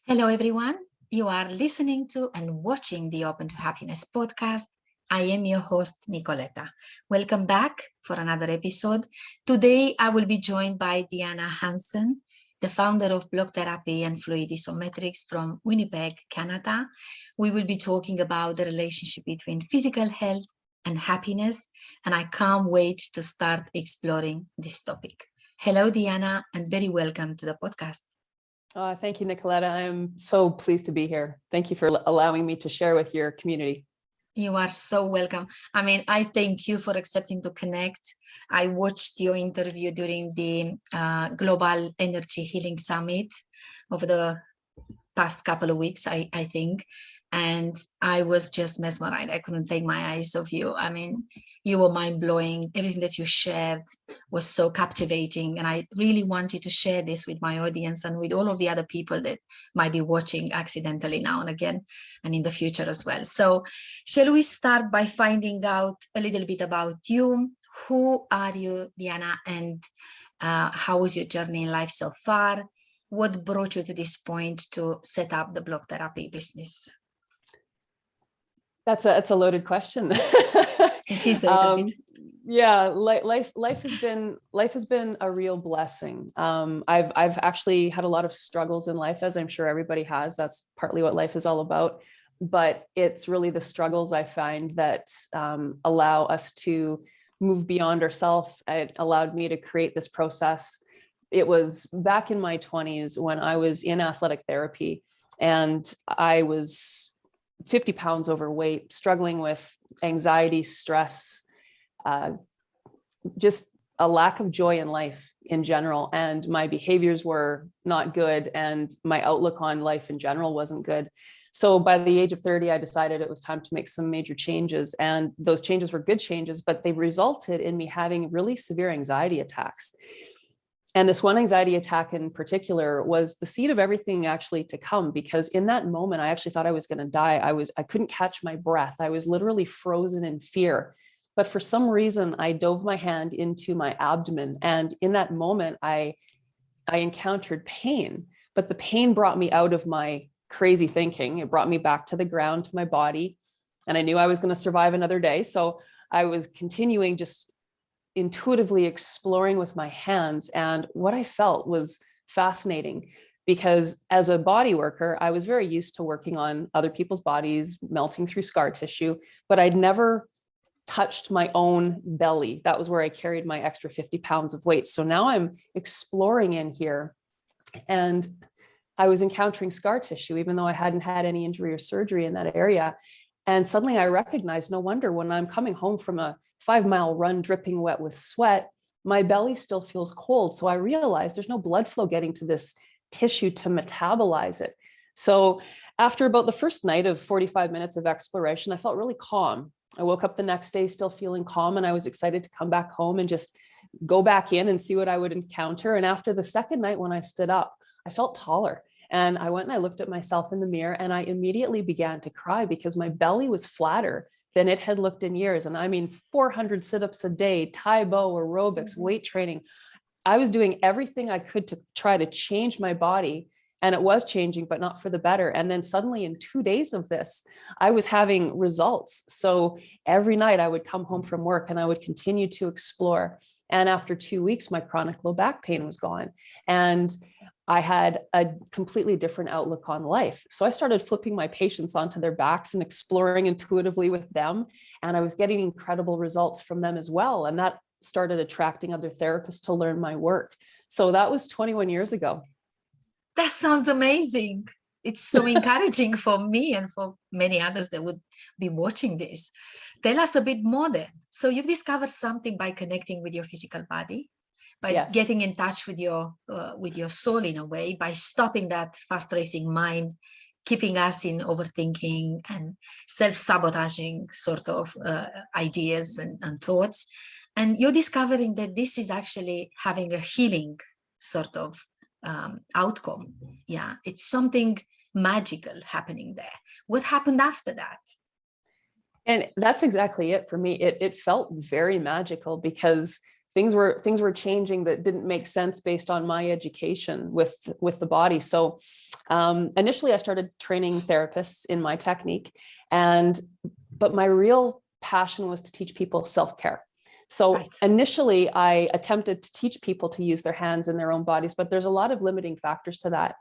Hello, everyone. You are listening to and watching the Open to Happiness podcast. I am your host, Nicoletta. Welcome back for another episode. Today, I will be joined by Deanna Hansen, the founder of Block Therapy and Fluid Isometrics from Winnipeg, Canada. We will be talking about the relationship between physical health and happiness, and I can't wait to start exploring this topic. Hello, Deanna, and very welcome to the podcast. Thank you, Nicoletta. I am so pleased to be here. Thank you for allowing me to share with your community. You are so welcome. I thank you for accepting to connect. I watched your interview during the Global Energy Healing Summit over the past couple of weeks, I think. And I was just mesmerized. I couldn't take my eyes off you. You were mind-blowing. Everything that you shared was so captivating. And I really wanted to share this with my audience and with all of the other people that might be watching accidentally now and again and in the future as well. So shall we start by finding out a little bit about you? Who are you, Deanna? And how was your journey in life so far? What brought you to this point to set up the block therapy business? It's a loaded question. It is a little bit. Yeah, life has been a real blessing. I've actually had a lot of struggles in life, as I'm sure everybody has. That's partly what life is all about. But it's really the struggles I find that allow us to move beyond ourselves. It allowed me to create this process. It was back in my 20s when I was in athletic therapy, and I was 50 pounds overweight, struggling with anxiety, stress, just a lack of joy in life in general. And my behaviors were not good, and my outlook on life in general wasn't good. So by the age of 30, I decided it was time to make some major changes. And those changes were good changes, but they resulted in me having really severe anxiety attacks. And this one anxiety attack in particular was the seed of everything actually to come, because in that moment, I actually thought I was going to die. I couldn't catch my breath. I was literally frozen in fear. But for some reason, I dove my hand into my abdomen. And in that moment, I encountered pain, but the pain brought me out of my crazy thinking. It brought me back to the ground, to my body. And I knew I was going to survive another day. So I was continuing just intuitively exploring with my hands. And what I felt was fascinating, because as a body worker, I was very used to working on other people's bodies, melting through scar tissue, but I'd never touched my own belly. That was where I carried my extra 50 pounds of weight. So now I'm exploring in here, and I was encountering scar tissue, even though I hadn't had any injury or surgery in that area. And suddenly I recognized, no wonder when I'm coming home from a 5-mile run dripping wet with sweat, my belly still feels cold. So I realized there's no blood flow getting to this tissue to metabolize it. So after about the first night of 45 minutes of exploration, I felt really calm. I woke up the next day still feeling calm, and I was excited to come back home and just go back in and see what I would encounter. And after the second night, when I stood up, I felt taller. And I went and I looked at myself in the mirror, and I immediately began to cry because my belly was flatter than it had looked in years. And 400 sit-ups a day, Tae Bo, aerobics, weight training. I was doing everything I could to try to change my body. And it was changing, but not for the better. And then suddenly in 2 days of this, I was having results. So every night I would come home from work and I would continue to explore. And after 2 weeks, my chronic low back pain was gone. And I had a completely different outlook on life. So I started flipping my patients onto their backs and exploring intuitively with them. And I was getting incredible results from them as well. And that started attracting other therapists to learn my work. So that was 21 years ago. That sounds amazing. It's so encouraging for me and for many others that would be watching this. Tell us a bit more then. So you've discovered something by connecting with your physical body, by getting in touch with your soul in a way, by stopping that fast racing mind, keeping us in overthinking and self-sabotaging sort of ideas and thoughts. And you're discovering that this is actually having a healing sort of outcome. Yeah, it's something magical happening there. What happened after that? And that's exactly it for me. It felt very magical because things were changing that didn't make sense based on my education with the body. So initially I started training therapists in my technique, but my real passion was to teach people self-care. So Right. initially I attempted to teach people to use their hands in their own bodies, but there's a lot of limiting factors to that.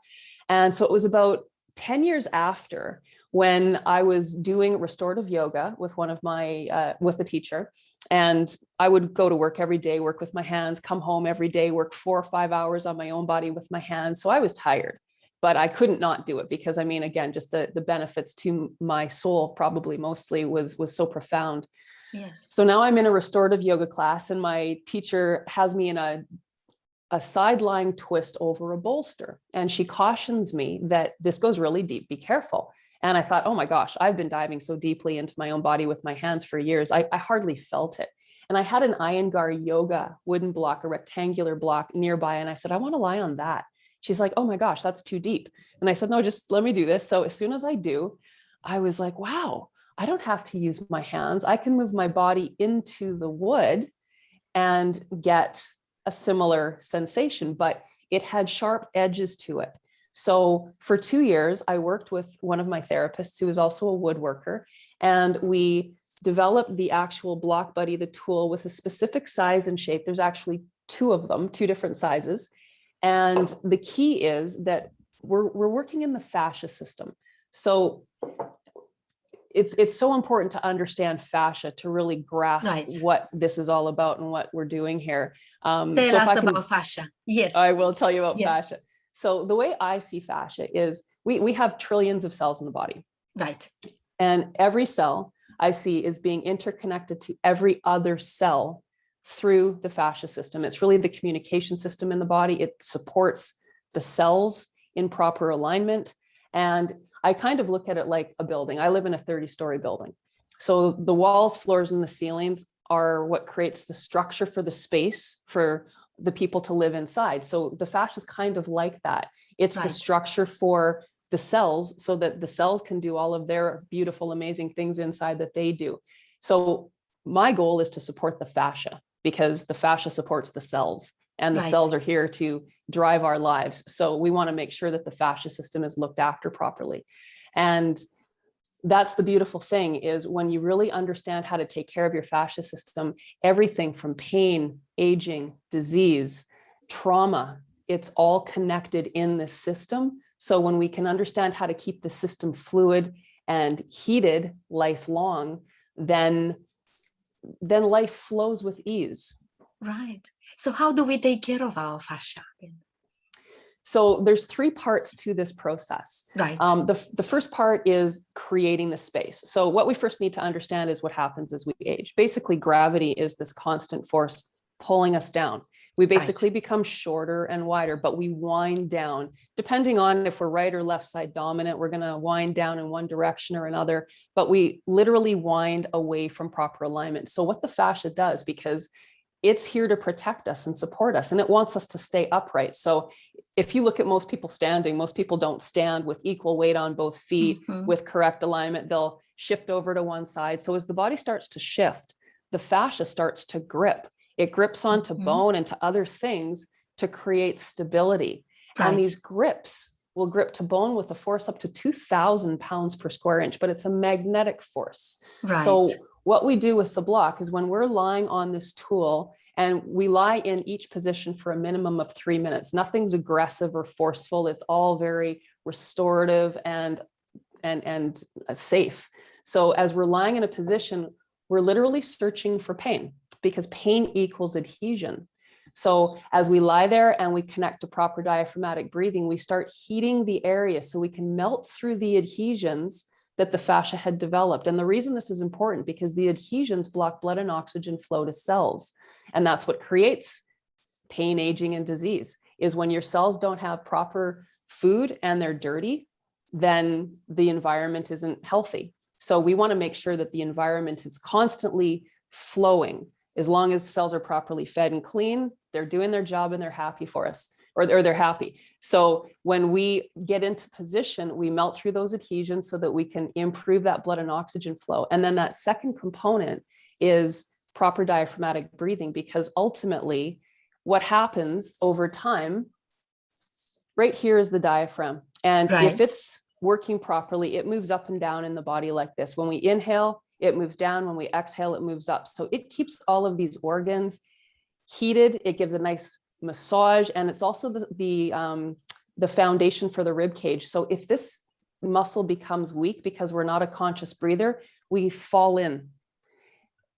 And so it was about 10 years after, when I was doing restorative yoga with one of my, with a teacher, and I would go to work every day, work with my hands, come home every day, work 4 or 5 hours on my own body with my hands. So I was tired, but I couldn't not do it because, I mean, again, just the benefits to my soul probably mostly was so profound. Yes. So now I'm in a restorative yoga class, and my teacher has me in a sideline twist over a bolster. And she cautions me that this goes really deep, be careful. And I thought, oh my gosh, I've been diving so deeply into my own body with my hands for years. I hardly felt it. And I had an Iyengar yoga wooden block, a rectangular block nearby. And I said, I want to lie on that. She's like, oh my gosh, that's too deep. And I said, no, just let me do this. So as soon as I do, I was like, wow, I don't have to use my hands. I can move my body into the wood and get a similar sensation, but it had sharp edges to it. So for 2 years, I worked with one of my therapists who was also a woodworker, and we developed the actual block buddy, the tool, with a specific size and shape. There's actually 2 of them, 2 different sizes. And the key is that we're working in the fascia system. So it's so important to understand fascia to really grasp Right. what this is all about and what we're doing here. Tell so us about fascia. Yes. I will tell you about Yes. fascia. So the way I see fascia is we have trillions of cells in the body. Right. And every cell I see is being interconnected to every other cell through the fascia system. It's really the communication system in the body. It supports the cells in proper alignment. And I kind of look at it like a building. I live in a 30-story building. So the walls, floors, and the ceilings are what creates the structure for the space for the people to live inside. So the fascia is kind of like that. It's Right. the structure for the cells so that the cells can do all of their beautiful, amazing things inside that they do. So my goal is to support the fascia, because the fascia supports the cells, and the Right. cells are here to drive our lives. So we want to make sure that the fascia system is looked after properly. And that's the beautiful thing, is when you really understand how to take care of your fascia system, everything from pain, aging, disease, trauma, it's all connected in this system. So when we can understand how to keep the system fluid and heated lifelong, then life flows with ease. Right. So how do we take care of our fascia then? So there's 3 parts to this process. Right. The first part is creating the space. So what we first need to understand is what happens as we age. Basically, gravity is this constant force pulling us down. We basically become shorter and wider, but we wind down. Depending on if we're right or left side dominant, we're going to wind down in one direction or another, but we literally wind away from proper alignment. So what the fascia does, because it's here to protect us and support us, and it wants us to stay upright. So if you look at most people standing, most people don't stand with equal weight on both feet with correct alignment. They'll shift over to one side. So as the body starts to shift, the fascia starts to grip. It grips onto bone and to other things to create stability. Right. And these grips will grip to bone with a force up to 2,000 pounds per square inch, but it's a magnetic force. Right. So what we do with the block is, when we're lying on this tool, and we lie in each position for a minimum of 3 minutes, nothing's aggressive or forceful. It's all very restorative and safe. So as we're lying in a position, we're literally searching for pain, because pain equals adhesion. So as we lie there and we connect to proper diaphragmatic breathing, we start heating the area so we can melt through the adhesions that the fascia had developed. And the reason this is important, because the adhesions block blood and oxygen flow to cells. And that's what creates pain, aging, and disease, is when your cells don't have proper food and they're dirty, then the environment isn't healthy. So we want to make sure that the environment is constantly flowing. As long as cells are properly fed and clean, they're doing their job and they're happy for us, or they're happy. So when we get into position, we melt through those adhesions so that we can improve that blood and oxygen flow. And then that second component is proper diaphragmatic breathing, because ultimately what happens over time, right here is the diaphragm. And if it's working properly, it moves up and down in the body like this. When we inhale, it moves down. When we exhale, it moves up. So it keeps all of these organs heated. It gives a nice massage, and it's also the foundation for the rib cage. So if this muscle becomes weak because we're not a conscious breather, we fall in.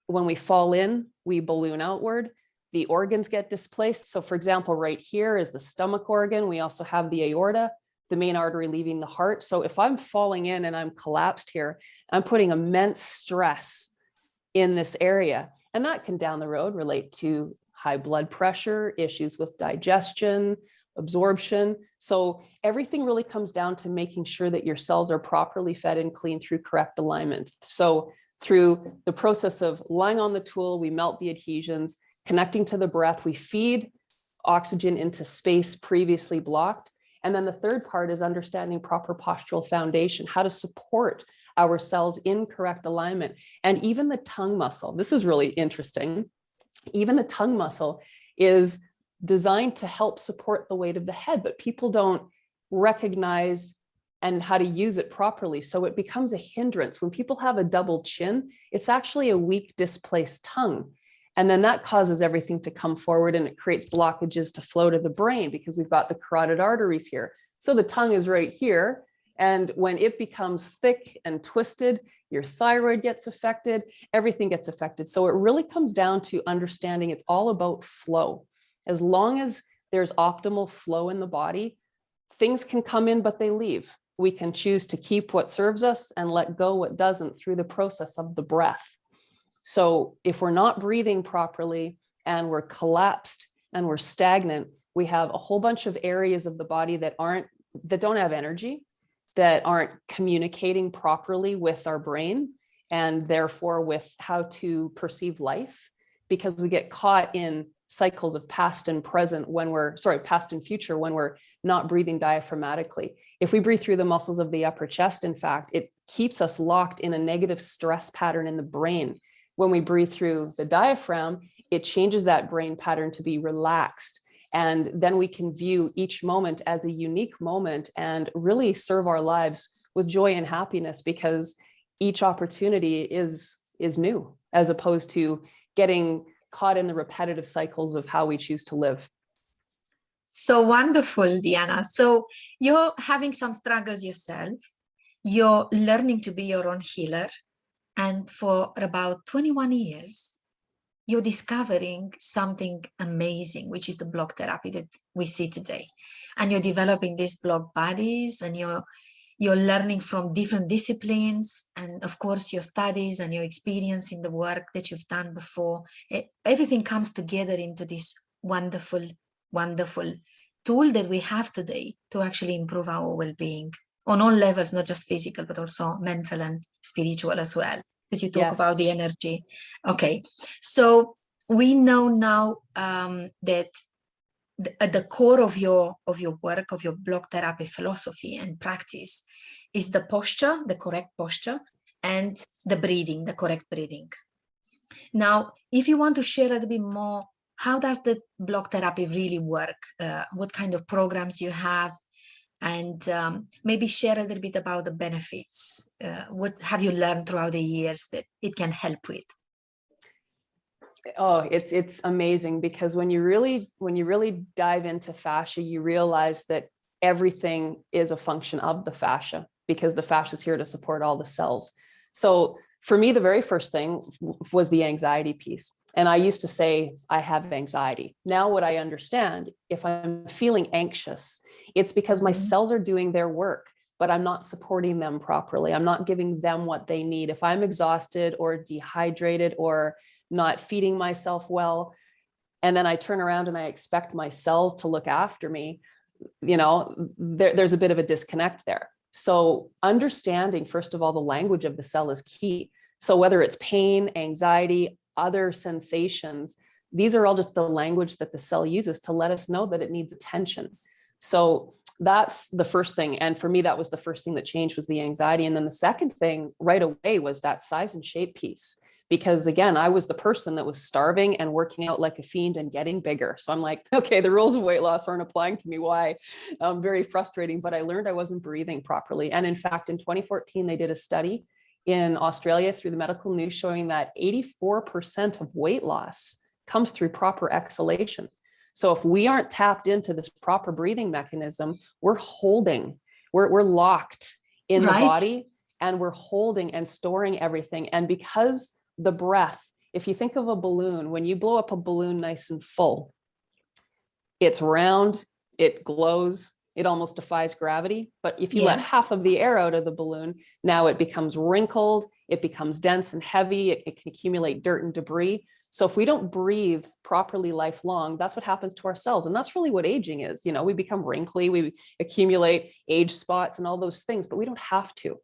When we fall in, we balloon outward. The organs get displaced. So for example, right here is the stomach organ. We also have the aorta, the main artery leaving the heart. So if I'm falling in and I'm collapsed here, I'm putting immense stress in this area. And that can down the road relate to high blood pressure, issues with digestion, absorption. So everything really comes down to making sure that your cells are properly fed and clean through correct alignment. So through the process of lying on the tool, we melt the adhesions, connecting to the breath, we feed oxygen into space previously blocked. And then the third part is understanding proper postural foundation, how to support our cells in correct alignment. And even the tongue muscle, this is really interesting. Even the tongue muscle is designed to help support the weight of the head, but people don't recognize and how to use it properly. So it becomes a hindrance. When people have a double chin, it's actually a weak, displaced tongue. And then that causes everything to come forward, and it creates blockages to flow to the brain because we've got the carotid arteries here. So the tongue is right here. And when it becomes thick and twisted, your thyroid gets affected, everything gets affected. So it really comes down to understanding it's all about flow. As long as there's optimal flow in the body, things can come in, but they leave. We can choose to keep what serves us and let go what doesn't through the process of the breath. So if we're not breathing properly and we're collapsed and we're stagnant, we have a whole bunch of areas of the body that don't have energy, that aren't communicating properly with our brain, and therefore with how to perceive life, because we get caught in cycles of past and future when we're not breathing diaphragmatically. If we breathe through the muscles of the upper chest, in fact, it keeps us locked in a negative stress pattern in the brain. When we breathe through the diaphragm, it changes that brain pattern to be relaxed. And then we can view each moment as a unique moment and really serve our lives with joy and happiness, because each opportunity is new, as opposed to getting caught in the repetitive cycles of how we choose to live. So wonderful, Deanna. So you're having some struggles yourself. You're learning to be your own healer. And for about 21 years, you're discovering something amazing, which is the block therapy that we see today. And you're developing these block bodies, and you're learning from different disciplines, and of course your studies and your experience in the work that you've done before. Everything comes together into this wonderful, wonderful tool that we have today to actually improve our well-being on all levels, not just physical, but also mental and spiritual as well, because you talk about the energy. Okay, so we know now that at the core of your work, of your block therapy philosophy and practice, is the posture, the correct posture, and the breathing, the correct breathing. Now, if you want to share a little bit more, how does the block therapy really work? What kind of programs you have? And maybe share a little bit about the benefits. What have you learned throughout the years that it can help with? Oh, it's amazing, because when you really dive into fascia, you realize that everything is a function of the fascia, because the fascia is here to support all the cells. So for me, the very first thing was the anxiety piece. And I used to say, I have anxiety. Now what I understand, if I'm feeling anxious, it's because my cells are doing their work, but I'm not supporting them properly. I'm not giving them what they need. If I'm exhausted or dehydrated or not feeding myself well, and then I turn around and I expect my cells to look after me, there's a bit of a disconnect there. So understanding, first of all, the language of the cell is key. So whether it's pain, anxiety, other sensations, these are all just the language that the cell uses to let us know that it needs attention. So that's the first thing. And for me, that was the first thing that changed, was the anxiety. And then the second thing right away was that size and shape piece, because again, I was the person that was starving and working out like a fiend and getting bigger. So I'm like, okay, the rules of weight loss aren't applying to me. Why? Very frustrating, but I learned I wasn't breathing properly. And in fact, in 2014, they did a study in Australia through the medical news showing that 84% of weight loss comes through proper exhalation. So if we aren't tapped into this proper breathing mechanism, we're locked in the body, and we're holding and storing everything. And because the breath, if you think of a balloon, when you blow up a balloon nice and full, it's round, it glows, it almost defies gravity. But if you let half of the air out of the balloon, now it becomes wrinkled, it becomes dense and heavy, it can accumulate dirt and debris. So if we don't breathe properly lifelong, that's what happens to our cells. And that's really what aging is. You know, we become wrinkly, we accumulate age spots and all those things, but we don't have to.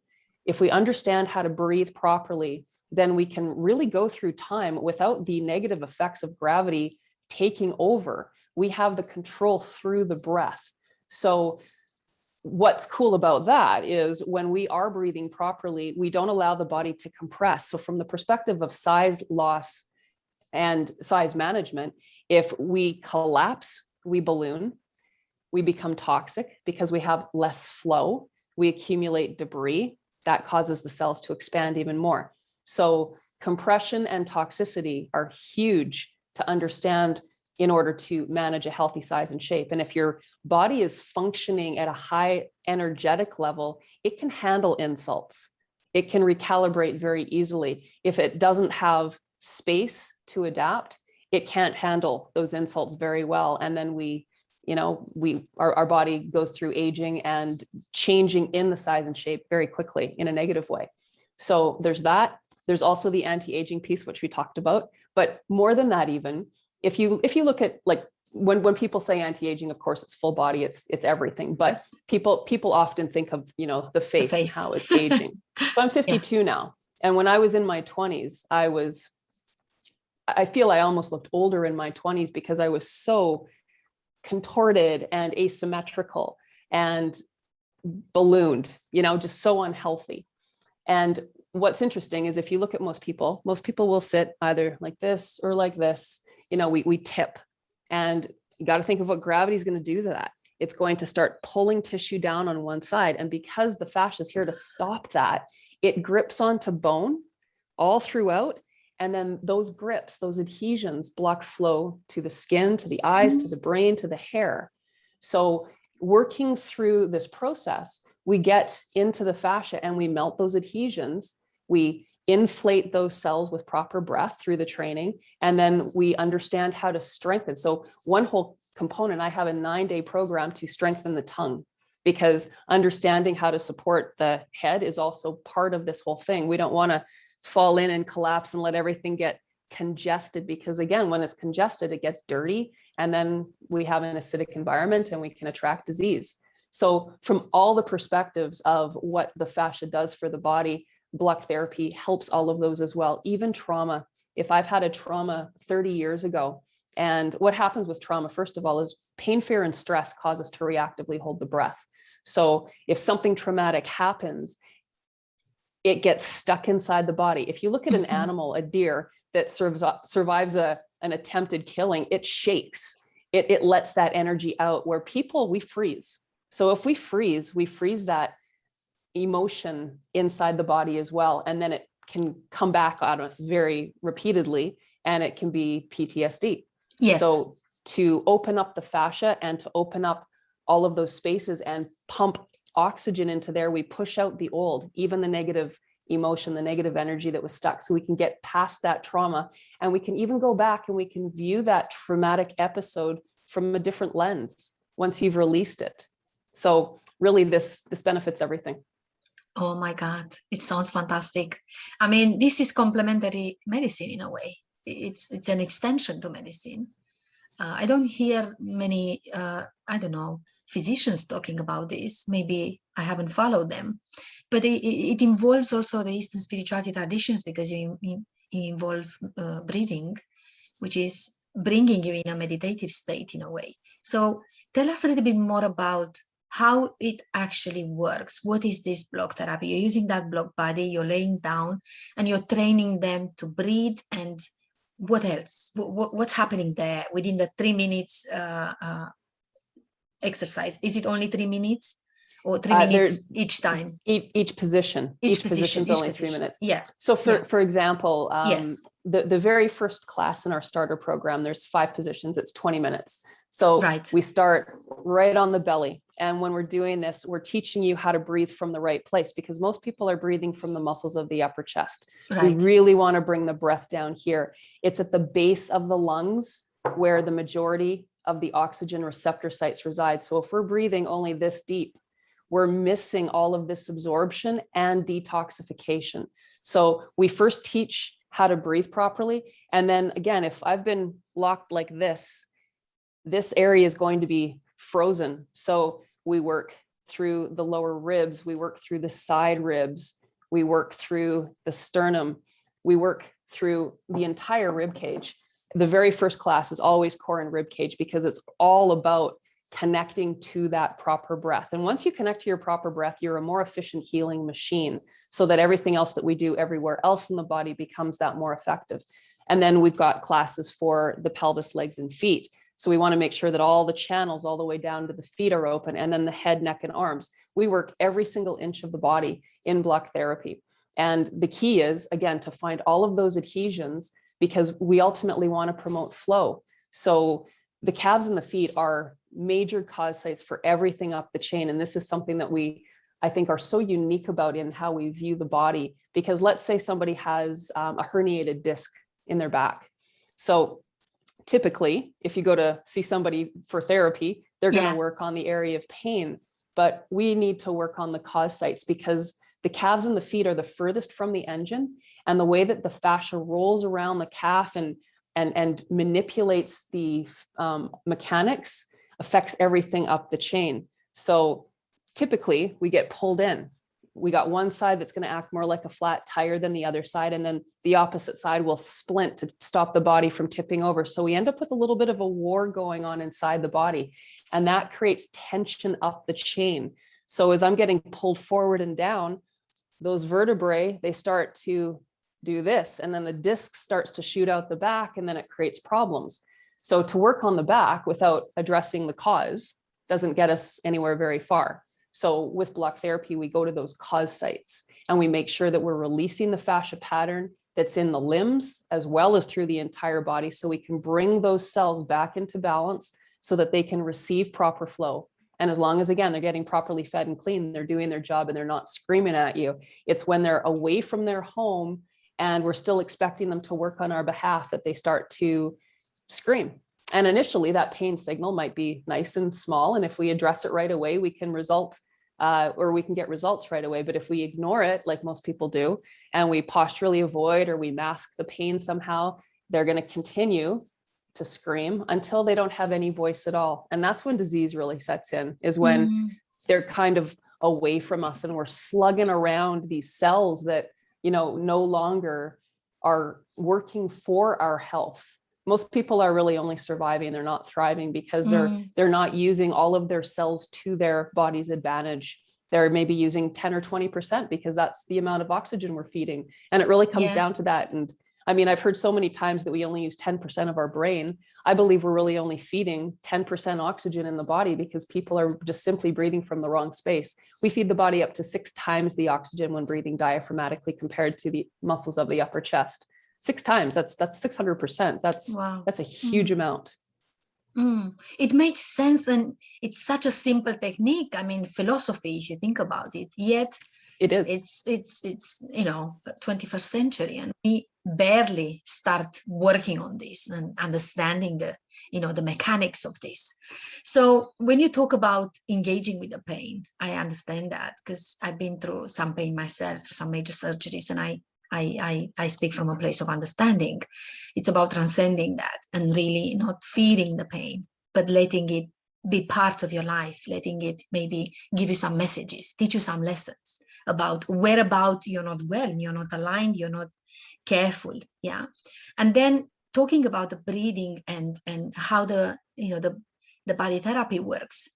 If we understand how to breathe properly, then we can really go through time without the negative effects of gravity taking over. We have the control through the breath. So what's cool about that is when we are breathing properly, we don't allow the body to compress. So from the perspective of size loss and size management, if we collapse, we balloon, we become toxic because we have less flow, we accumulate debris that causes the cells to expand even more. So compression and toxicity are huge to understand in order to manage a healthy size and shape. And if your body is functioning at a high energetic level, it can handle insults. It can recalibrate very easily. If it doesn't have space to adapt, it can't handle those insults very well. And then our body goes through aging and changing in the size and shape very quickly in a negative way. So there's that. There's also the anti-aging piece, which we talked about. But more than that, even if you look at like when people say anti-aging, of course, it's full body, it's everything. But people often think of, the face and how it's aging. So I'm 52 now. And when I was in my 20s, I feel I almost looked older in my 20s because I was so contorted and asymmetrical and ballooned, just so unhealthy. And what's interesting is if you look at most people will sit either like this or like this. We tip, and you got to think of what gravity is going to do to that. It's going to start pulling tissue down on one side. And because the fascia is here to stop that, it grips onto bone all throughout. And then those grips, those adhesions block flow to the skin, to the eyes, to the brain, to the hair. So working through this process, we get into the fascia and we melt those adhesions. We inflate those cells with proper breath through the training, and then we understand how to strengthen. So one whole component, I have a 9-day program to strengthen the tongue, because understanding how to support the head is also part of this whole thing. We don't want to fall in and collapse and let everything get congested, because again, when it's congested, it gets dirty, and then we have an acidic environment and we can attract disease. So from all the perspectives of what the fascia does for the body, block therapy helps all of those as well. Even trauma. If I've had a trauma 30 years ago, and what happens with trauma, first of all, is pain, fear, and stress cause us to reactively hold the breath. So if something traumatic happens, it gets stuck inside the body. If you look at an animal, a deer that survives an attempted killing, it shakes. It lets that energy out, where people, we freeze. So if we freeze that emotion inside the body as well. And then it can come back on us very repeatedly, and it can be PTSD. Yes. So to open up the fascia and to open up all of those spaces and pump oxygen into there, we push out the old, even the negative emotion, the negative energy that was stuck. So we can get past that trauma, and we can even go back and we can view that traumatic episode from a different lens once you've released it. So really this benefits everything. Oh my God, it sounds fantastic. I mean, this is complementary medicine in a way. It's an extension to medicine. I don't hear many, physicians talking about this. Maybe I haven't followed them, but it involves also the Eastern spirituality traditions, because you involve breathing, which is bringing you in a meditative state in a way. So tell us a little bit more about how it actually works. What is this block therapy? You're using that block body, you're laying down and you're training them to breathe. And what else? What's happening there within the 3 minutes exercise? Is it only 3 minutes or 3 minutes each time? Each position. Each position's only 3 minutes. Yeah. So for example, yes. the very first class in our starter program, there's 5 positions. It's 20 minutes. So we start right on the belly. And when we're doing this, we're teaching you how to breathe from the right place, because most people are breathing from the muscles of the upper chest. We really want to bring the breath down here. It's at the base of the lungs where the majority of the oxygen receptor sites reside. So if we're breathing only this deep, we're missing all of this absorption and detoxification. So we first teach how to breathe properly. And then again, if I've been locked like this area is going to be frozen. So we work through the lower ribs, we work through the side ribs, we work through the sternum, we work through the entire rib cage. The very first class is always core and rib cage, because it's all about connecting to that proper breath. And once you connect to your proper breath, you're a more efficient healing machine, so that everything else that we do everywhere else in the body becomes that more effective. And then we've got classes for the pelvis, legs, and feet. So we want to make sure that all the channels all the way down to the feet are open, and then the head, neck, and arms. We work every single inch of the body in block therapy. And the key is, again, to find all of those adhesions, because we ultimately want to promote flow. So the calves and the feet are major cause sites for everything up the chain. And this is something that I think are so unique about in how we view the body, because let's say somebody has a herniated disc in their back. So typically, if you go to see somebody for therapy, they're going to work on the area of pain, but we need to work on the cause sites, because the calves and the feet are the furthest from the engine, and the way that the fascia rolls around the calf and manipulates the mechanics affects everything up the chain. So typically we get pulled in. We got one side that's going to act more like a flat tire than the other side, and then the opposite side will splint to stop the body from tipping over. So we end up with a little bit of a war going on inside the body, and that creates tension up the chain. So as I'm getting pulled forward and down, those vertebrae, they start to do this, and then the disc starts to shoot out the back, and then it creates problems. So to work on the back without addressing the cause doesn't get us anywhere very far. So with block therapy, we go to those cause sites, and we make sure that we're releasing the fascia pattern that's in the limbs as well as through the entire body, so we can bring those cells back into balance so that they can receive proper flow. And as long as, again, they're getting properly fed and clean, they're doing their job and they're not screaming at you. It's when they're away from their home and we're still expecting them to work on our behalf that they start to scream. And initially that pain signal might be nice and small. And if we address it right away, we can get results right away. But if we ignore it, like most people do, and we posturally avoid or we mask the pain somehow, they're going to continue to scream until they don't have any voice at all. And that's when disease really sets in, is when they're kind of away from us and we're slugging around these cells that, no longer are working for our health. Most people are really only surviving, they're not thriving, because they're not using all of their cells to their body's advantage. They're maybe using 10 or 20% because that's the amount of oxygen we're feeding. And it really comes down to that. And I mean, I've heard so many times that we only use 10% of our brain. I believe we're really only feeding 10% oxygen in the body because people are just simply breathing from the wrong space. We feed the body up to 6 times the oxygen when breathing diaphragmatically compared to the muscles of the upper chest. 6 times, that's 600%. That's a huge amount. It makes sense, and it's such a simple technique. I mean, philosophy, if you think about it, yet it is. It's 21st century, and we barely start working on this and understanding the mechanics of this. So when you talk about engaging with the pain, I understand that because I've been through some pain myself, through some major surgeries, and I speak from a place of understanding. It's about transcending that and really not feeding the pain, but letting it be part of your life, letting it maybe give you some messages, teach you some lessons about whereabout you're not well, you're not aligned, you're not careful. Yeah. And then talking about the breathing and how the body therapy works.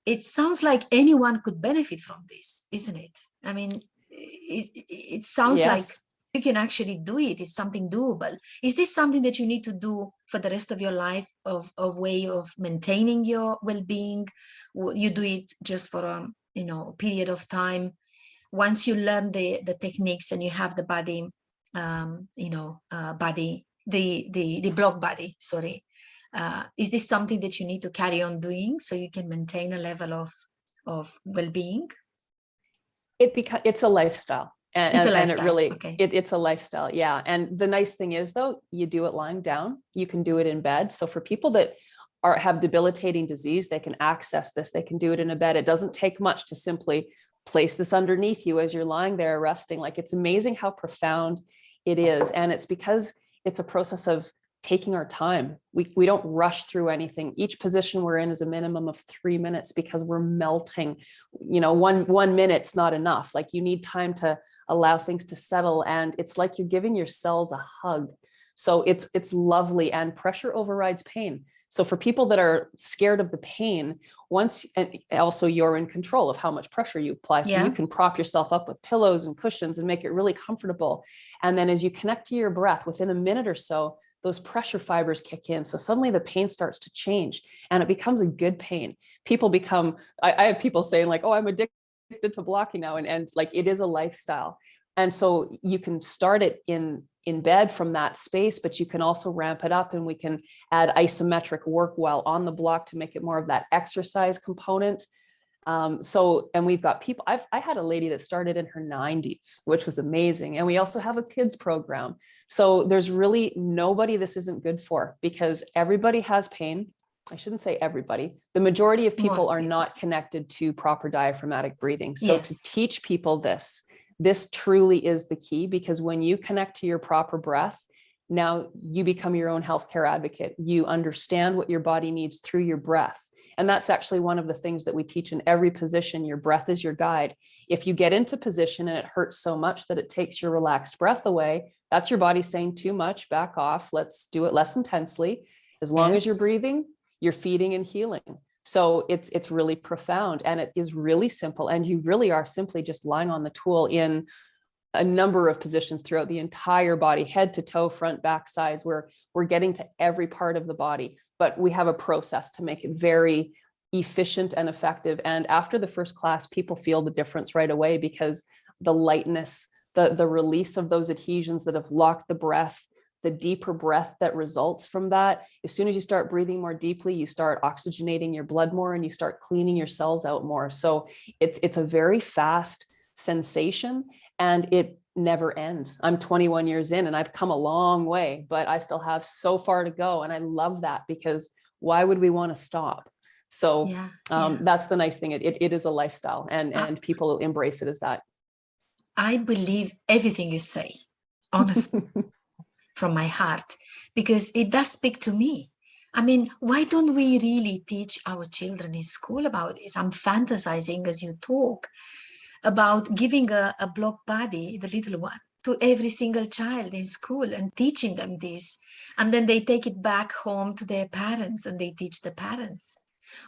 it sounds like anyone could benefit from this, isn't it? I mean, it sounds like Yes. you can actually do it. It's something doable. Is this something that you need to do for the rest of your life, of way of maintaining your well-being? You do it just for a period of time. Once you learn the techniques and you have the body, body, the block body, sorry, is this something that you need to carry on doing so you can maintain a level of well-being? It's a lifestyle. It's a And it lifestyle. really, Okay. it's a lifestyle. Yeah. And the nice thing is though, you do it lying down, you can do it in bed. So for people that have debilitating disease, they can access this. They can do it in a bed. It doesn't take much to simply place this underneath you as you're lying there resting. Like, it's amazing how profound it is. And it's because it's a process of taking our time. We don't rush through anything. Each position we're in is a minimum of 3 minutes because we're melting. One minute's not enough. Like, you need time to allow things to settle. And it's like you're giving your cells a hug. So it's lovely, and pressure overrides pain. So for people that are scared of the pain, and also you're in control of how much pressure you apply. So Yeah. you can prop yourself up with pillows and cushions and make it really comfortable. And then as you connect to your breath, within a minute or so, those pressure fibers kick in. So suddenly the pain starts to change and it becomes a good pain. I have people saying like, oh, I'm addicted to blocking now. And like, it is a lifestyle. And so you can start it in bed from that space, but you can also ramp it up, and we can add isometric work while on the block to make it more of that exercise component. And we've got people, I had a lady that started in her 90s, which was amazing. And we also have a kids program. So there's really nobody this isn't good for, because everybody has pain. I shouldn't say everybody. The majority of people are not connected to proper diaphragmatic breathing. So to teach people this truly is the key, because when you connect to your proper breath, now you become your own healthcare advocate. You understand what your body needs through your breath. And that's actually one of the things that we teach in every position. Your breath is your guide. If you get into position and it hurts so much that it takes your relaxed breath away, that's your body saying too much, back off. Let's do it less intensely. As long as you're breathing, you're feeding and healing. So it's really profound, and it is really simple. And you really are simply just lying on the tool in a number of positions throughout the entire body, head to toe, front, back, sides. We're getting to every part of the body, but we have a process to make it very efficient and effective. And after the first class, people feel the difference right away, because the lightness, the release of those adhesions that have locked the breath, the deeper breath that results from that. As soon as you start breathing more deeply, you start oxygenating your blood more, and you start cleaning your cells out more. So it's a very fast sensation, and it never ends. I'm 21 years in and I've come a long way, but I still have so far to go. And I love that, because why would we want to stop? So that's the nice thing. It is a lifestyle, and people embrace it as that. I believe everything you say, honestly, from my heart, because it does speak to me. I mean, why don't we really teach our children in school about this? I'm fantasizing as you talk about giving a block body, the little one, to every single child in school and teaching them this. And then they take it back home to their parents and they teach the parents.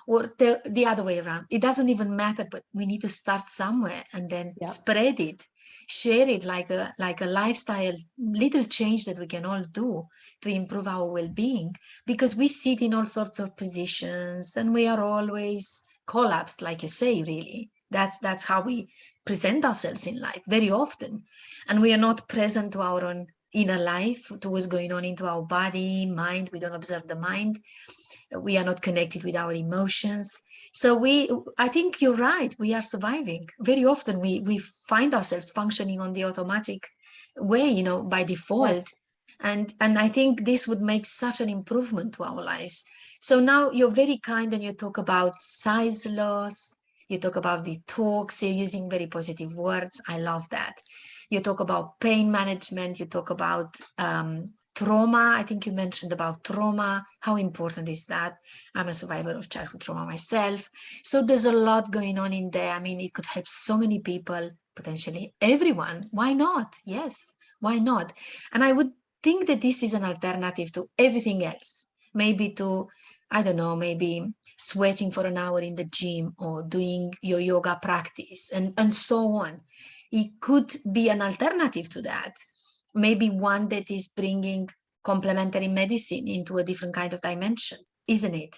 Or the other way around. It doesn't even matter, but we need to start somewhere and then spread it, share it like a lifestyle, little change that we can all do to improve our well-being, because we sit in all sorts of positions and we are always collapsed, like you say, really. That's how we present ourselves in life very often. And we are not present to our own inner life, to what's going on into our body, mind. We don't observe the mind. We are not connected with our emotions. So I think you're right. We are surviving. Very often we find ourselves functioning on the automatic way, by default. And I think this would make such an improvement to our lives. So now you're very kind, and you talk about size loss. You talk about detox. You're using very positive words. I love that. You talk about pain management. You talk about trauma. I think you mentioned about trauma. How important is that? I'm a survivor of childhood trauma myself. So there's a lot going on in there. I mean, it could help so many people, potentially everyone. Why not? Yes, why not? And I would think that this is an alternative to everything else. Maybe to I don't know, maybe sweating for an hour in the gym or doing your yoga practice and so on. It could be an alternative to that. Maybe one that is bringing complementary medicine into a different kind of dimension, isn't it?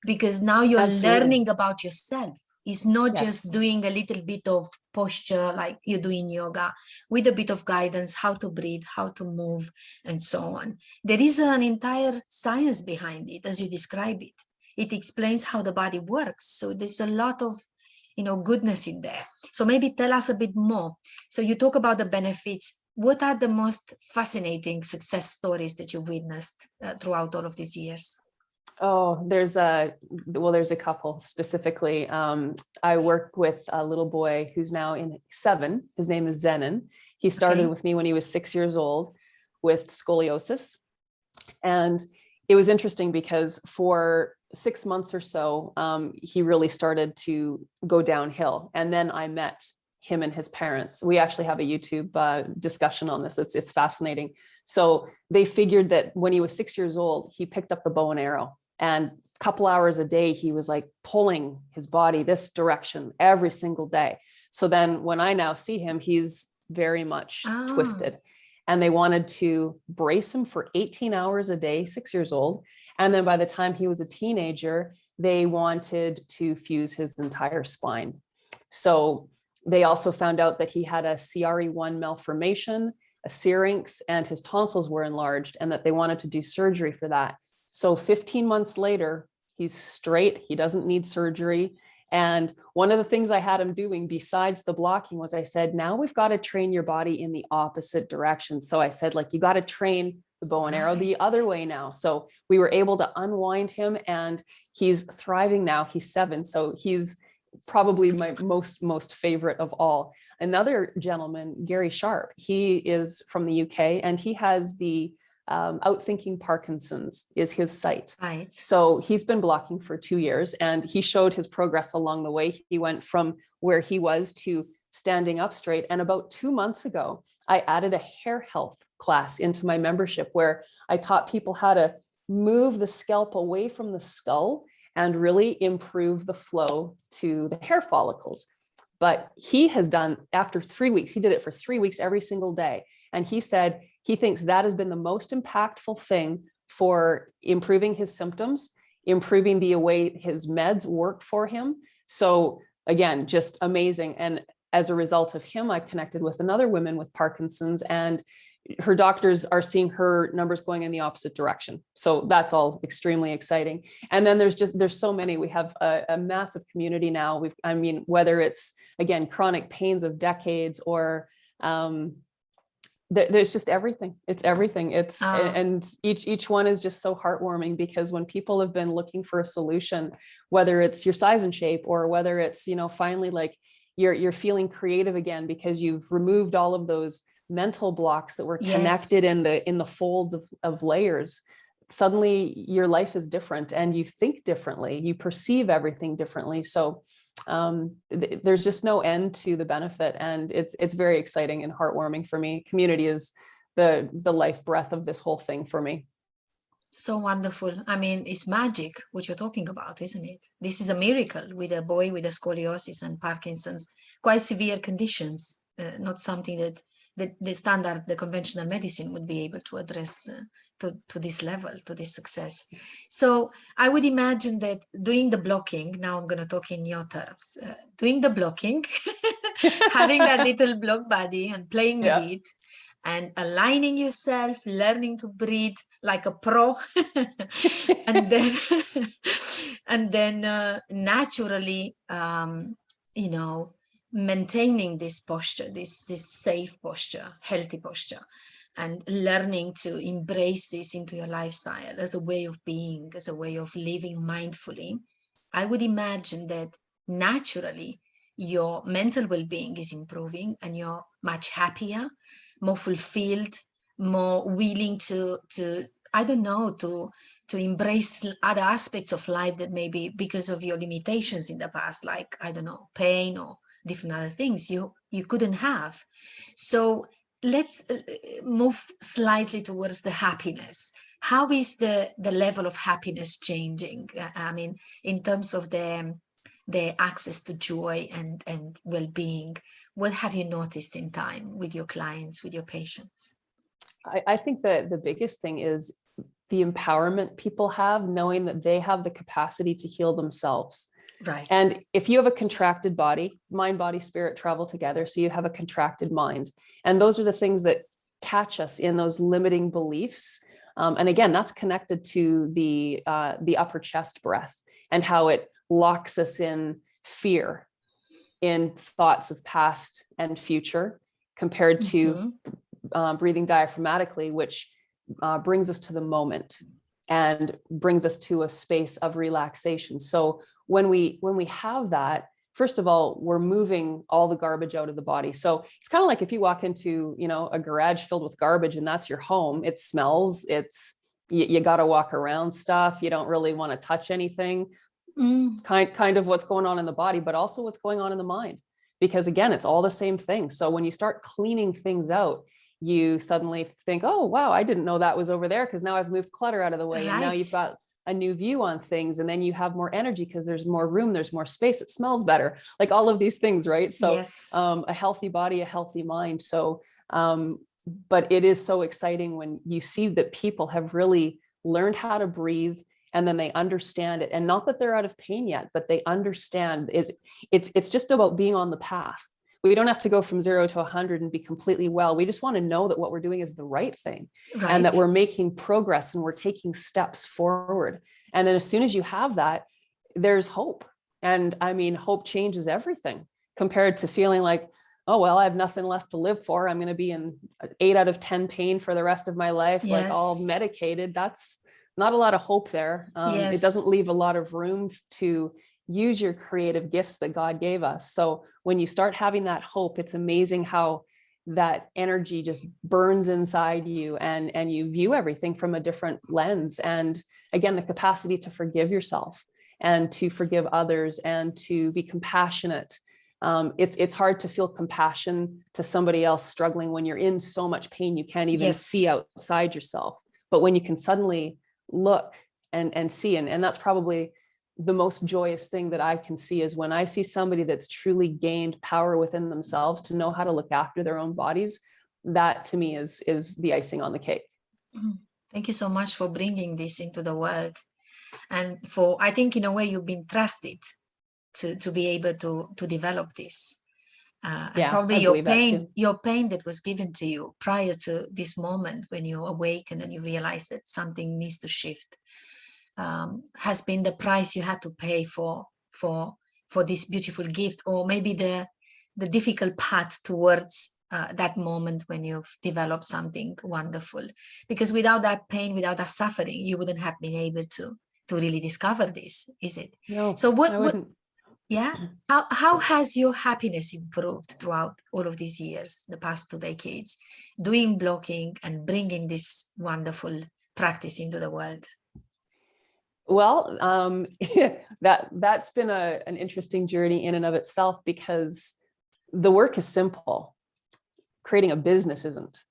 Because now you're Absolutely. learning about yourself. It's not Yes. just doing a little bit of posture like you do in yoga, with a bit of guidance, how to breathe, how to move, and so on. There is an entire science behind it, as you describe it. It explains how the body works. So there's a lot of goodness in there. So maybe tell us a bit more. So you talk about the benefits. What are the most fascinating success stories that you've witnessed throughout all of these years? Oh, there's a couple specifically. I work with a little boy who's now in 7. His name is Zenon. He started with me when he was 6 years old with scoliosis. And it was interesting because for 6 months or so, he really started to go downhill. And then I met him and his parents. We actually have a YouTube discussion on this. It's fascinating. So they figured that when he was 6 years old, he picked up the bow and arrow. And a couple hours a day, he was like pulling his body this direction every single day. So then when I now see him, he's very much twisted. And they wanted to brace him for 18 hours a day, 6 years old. And then by the time he was a teenager, they wanted to fuse his entire spine. So they also found out that he had a CRE1 malformation, a syrinx, and his tonsils were enlarged, and that they wanted to do surgery for that. So 15 months later, he's straight. He doesn't need surgery. And one of the things I had him doing besides the blocking was I said, now we've got to train your body in the opposite direction. So I said, like, you got to train the bow and arrow the other way now. So we were able to unwind him, and he's thriving now. He's 7. So he's probably my most favorite of all. Another gentleman, Gary Sharp, he is from the UK, and he has the outthinking Parkinson's is his site. Right. So he's been blocking for 2 years, and he showed his progress along the way. He went from where he was to standing up straight. And about 2 months ago, I added a hair health class into my membership where I taught people how to move the scalp away from the skull and really improve the flow to the hair follicles. But he has done, after 3 weeks, he did it for 3 weeks every single day. And he said he thinks that has been the most impactful thing for improving his symptoms, improving the way his meds work for him. So again, just amazing. And as a result of him, I connected with another woman with Parkinson's, and her doctors are seeing her numbers going in the opposite direction. So that's all extremely exciting. And then there's so many. We have a massive community now. Whether it's, again, chronic pains of decades or there's just everything. It's everything. And each one is just so heartwarming, because when people have been looking for a solution, whether it's your size and shape, or whether it's, finally like you're feeling creative again because you've removed all of those mental blocks that were connected in the folds of layers. Suddenly your life is different, and you think differently, you perceive everything differently. So there's just no end to the benefit, and it's very exciting and heartwarming for me. Community is the life breath of this whole thing for me. So wonderful. It's magic what you're talking about, isn't it? This is a miracle with a boy with a scoliosis and Parkinson's, quite severe conditions, not something that the standard, the conventional medicine would be able to address to this level, to this success. So I would imagine that doing the blocking, now I'm going to talk in your terms, doing the blocking, having that little block body and playing with it, and aligning yourself, learning to breathe like a pro, and then and then naturally, maintaining this posture, this safe posture, healthy posture, and learning to embrace this into your lifestyle as a way of being, as a way of living mindfully. I would imagine that naturally your mental well-being is improving, and you're much happier, more fulfilled, more willing to I don't know, to embrace other aspects of life that maybe because of your limitations in the past, like, I don't know, pain or different other things you couldn't have. So let's move slightly towards the happiness. how is the level of happiness changing? I mean, in terms of the access to joy and well-being, what have you noticed in time with your clients, with your patients? I think that the biggest thing is the empowerment people have, knowing that they have the capacity to heal themselves. Right. And if you have a contracted body, mind, body, spirit travel together. So you have a contracted mind. And those are the things that catch us in those limiting beliefs. And again, that's connected to the upper chest breath and how it locks us in fear, in thoughts of past and future, compared to breathing diaphragmatically, which brings us to the moment and brings us to a space of relaxation. So when we have that, first of all, we're moving all the garbage out of the body. So it's kind of like if you walk into, a garage filled with garbage and that's your home. It smells, you got to walk around stuff. You don't really want to touch anything. Kind of what's going on in the body, but also what's going on in the mind, because again, it's all the same thing. So when you start cleaning things out, you suddenly think, oh, wow, I didn't know that was over there, because now I've moved clutter out of the way. And now you've got a new view on things. And then you have more energy because there's more room, there's more space, it smells better, like all of these things, right? So yes. A healthy body, a healthy mind. So, but it is so exciting when you see that people have really learned how to breathe, and then they understand it. And not that they're out of pain yet, but they understand it's just about being on the path. We don't have to go from 0 to 100 and be completely well. We just want to know that what we're doing is the right thing, right, and that we're making progress and we're taking steps forward. And then as soon as you have that, there's hope. And I mean, hope changes everything compared to feeling like, oh, well, I have nothing left to live for. I'm going to be in 8 out of 10 pain for the rest of my life, yes. like all medicated. That's not a lot of hope there. Yes. It doesn't leave a lot of room to use your creative gifts that God gave us. So when you start having that hope, it's amazing how that energy just burns inside you, and you view everything from a different lens. And again, the capacity to forgive yourself and to forgive others and to be compassionate. It's hard to feel compassion to somebody else struggling when you're in so much pain you can't even see outside yourself. But when you can suddenly look and see, and that's probably the most joyous thing that I can see, is when I see somebody that's truly gained power within themselves to know how to look after their own bodies. That to me is the icing on the cake. Thank you so much for bringing this into the world, and for, I think in a way you've been trusted to be able to develop this. And probably your pain that was given to you prior to this moment when you awaken and you realize that something needs to shift, has been the price you had to pay for this beautiful gift, or maybe the difficult path towards that moment when you've developed something wonderful. Because without that pain, without that suffering, you wouldn't have been able to really discover this, is it? No. So what yeah, how has your happiness improved throughout all of these years, the past 2 decades, doing blocking and bringing this wonderful practice into the world? Well, that's been an interesting journey in and of itself, because the work is simple. Creating a business isn't.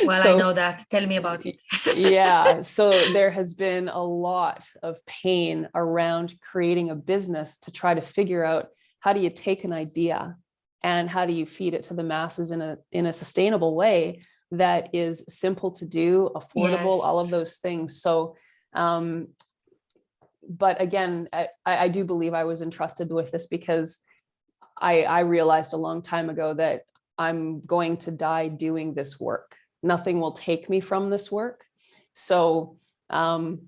Well, so, I know that. Tell me about it. Yeah. So there has been a lot of pain around creating a business to try to figure out, how do you take an idea and how do you feed it to the masses in a sustainable way that is simple to do, affordable, all of those things. So, but again, I do believe I was entrusted with this, because I realized a long time ago that I'm going to die doing this work. Nothing will take me from this work. So, and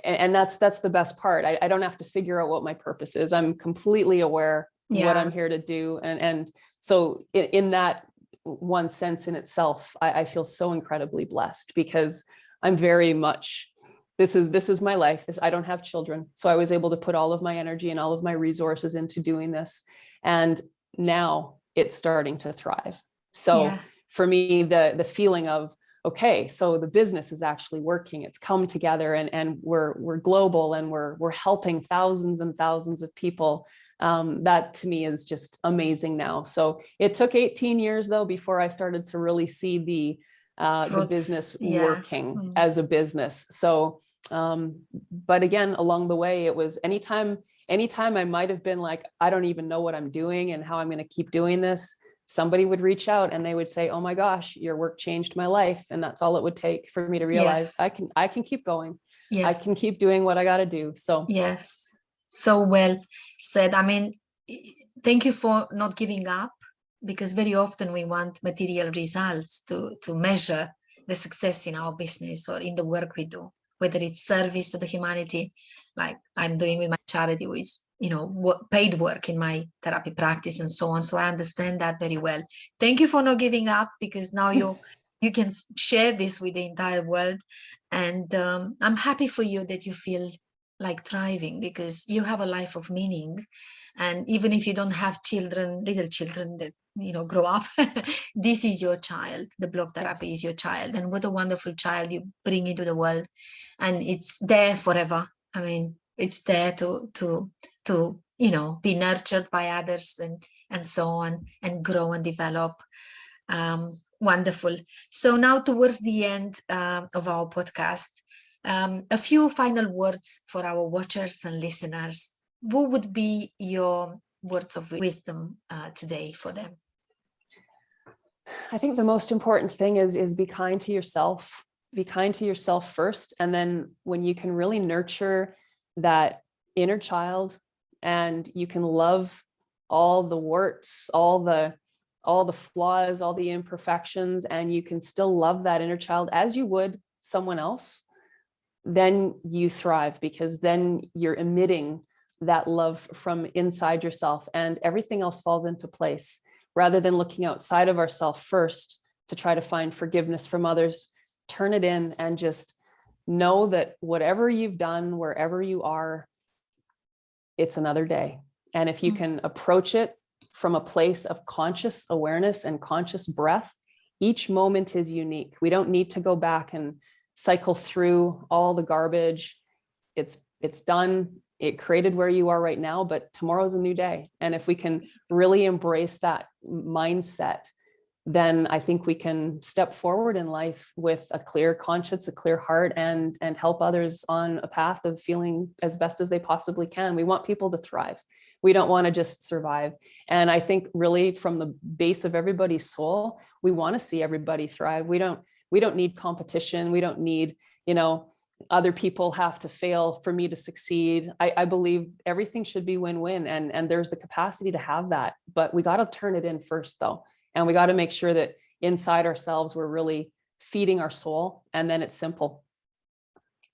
that's the best part. I don't have to figure out what my purpose is. I'm completely aware what I'm here to do. And so in that one sense in itself, I feel so incredibly blessed, because I'm very much, this is my life. I don't have children. So I was able to put all of my energy and all of my resources into doing this. And now it's starting to thrive. So for me, the feeling of, okay, so the business is actually working. It's come together, and we're global, and we're helping thousands and thousands of people. That to me is just amazing now. So it took 18 years though, before I started to really see the business Yeah. working as a business. So, but again, along the way, it was anytime I might have been like, I don't even know what I'm doing and how I'm going to keep doing this, somebody would reach out and they would say, oh my gosh, your work changed my life. And that's all it would take for me to realize I can keep going. I can keep doing what I got to do. So yes, so well said. I mean, thank you for not giving up, because very often we want material results to measure the success in our business or in the work we do, whether it's service to the humanity, like I'm doing with my charity, with paid work in my therapy practice and so on. So I understand that very well. Thank you for not giving up, because now you can share this with the entire world. And I'm happy for you that you feel like thriving, because you have a life of meaning. And even if you don't have children, little children that grow up, this is your child. The block therapy is your child, and what a wonderful child you bring into the world. And it's there forever. I mean, it's there to be nurtured by others and so on, and grow and develop. Wonderful. So now, towards the end of our podcast, a few final words for our watchers and listeners. What would be your words of wisdom today for them? I think the most important thing is be kind to yourself. Be kind to yourself first. And then when you can really nurture that inner child, and you can love all the warts, all the flaws, all the imperfections, and you can still love that inner child as you would someone else, then you thrive, because then you're emitting that love from inside yourself, and everything else falls into place. Rather than looking outside of ourselves first to try to find forgiveness from others, turn it in and just know that whatever you've done, wherever you are, it's another day. And if you can approach it from a place of conscious awareness and conscious breath, each moment is unique. We don't need to go back and cycle through all the garbage. It's done. It created where you are right now, but tomorrow's a new day. And if we can really embrace that mindset, then I think we can step forward in life with a clear conscience, a clear heart, and help others on a path of feeling as best as they possibly can. We want people to thrive. We don't want to just survive. And I think really from the base of everybody's soul, we want to see everybody thrive. We don't need competition. We don't need, other people have to fail for me to succeed. I believe everything should be win-win, and there's the capacity to have that, but we got to turn it in first though. And we got to make sure that inside ourselves, we're really feeding our soul, and then it's simple.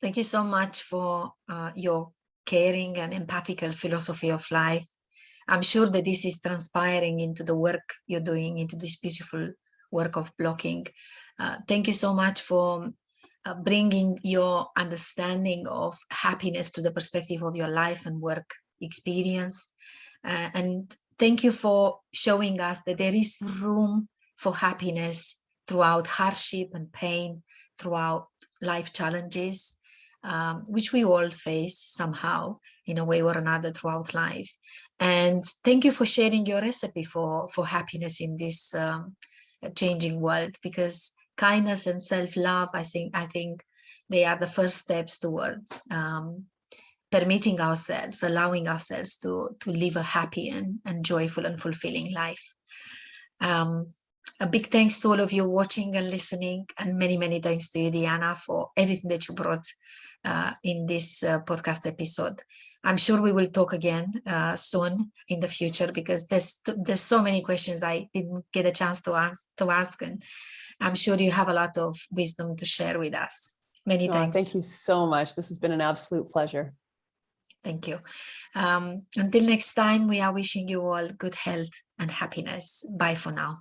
Thank you so much for your caring and empathical philosophy of life. I'm sure that this is transpiring into the work you're doing, into this beautiful work of blocking. Thank you so much for bringing your understanding of happiness to the perspective of your life and work experience. And thank you for showing us that there is room for happiness throughout hardship and pain, throughout life challenges, which we all face somehow in a way or another throughout life. And thank you for sharing your recipe for happiness in this changing world, because kindness and self-love, I think they are the first steps towards permitting ourselves, allowing ourselves to live a happy and joyful and fulfilling life. A big thanks to all of you watching and listening, and many, many thanks to you, Deanna, for everything that you brought in this podcast episode. I'm sure we will talk again soon in the future, because there's so many questions I didn't get a chance to ask, and I'm sure you have a lot of wisdom to share with us. Many thanks. Thank you so much. This has been an absolute pleasure. Thank you. Until next time, we are wishing you all good health and happiness. Bye for now.